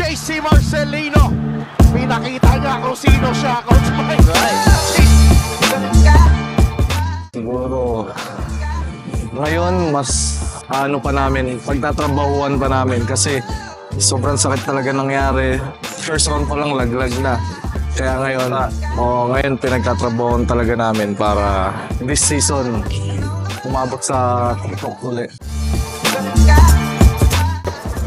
JC Marcelino. Pinakita niya kung sino siya, Coach Mike. Siguro, ngayon mas pa namin, pagtatrabahuan pa namin kasi sobrang sakit talaga nangyari. First round pa lang laglag na. Kaya ngayon pinagtatrabahuan talaga namin para this season umabot sa TikTok ulit.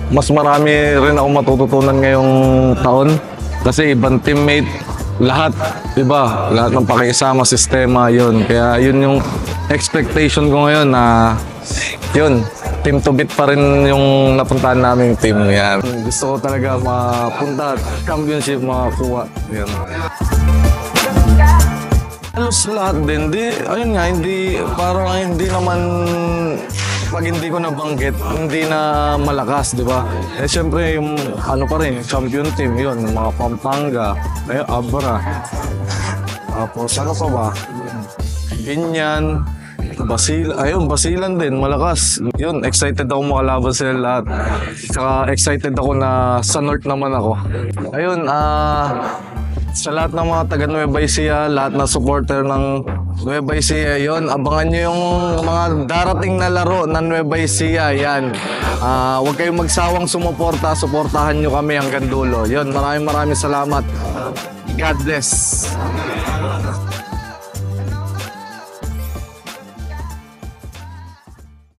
Mas marami rin ako matututunan ngayong taon kasi ibang teammate, lahat, diba? Lahat ng pakisama, sistema, yun. Kaya yun yung expectation ko ngayon na yun, team to beat pa rin yung napuntahan naming team. Yan. Gusto ko talaga mapunta, championship makakuha. Yan. Halos lahat din, parang hindi naman, pag hindi ko nabanggit, hindi na malakas, di ba? Eh, siyempre, yung pa rin, champion team, yun, yung mga Pampanga, Abra. Tapos, ano pa ba? Binyan, Basilan din, malakas. Yun, excited ako makalaban sila lahat. Saka excited ako na sa North naman ako. Ayun, sa lahat ng mga taga Nueva Ecija, lahat ng supporter ng Nueva Ecija, yun, abangan nyo yung mga darating na laro ng Nueva Ecija, yan. Huwag kayong magsawang supportahan nyo kami hanggang dulo. Yun, maraming salamat. God bless.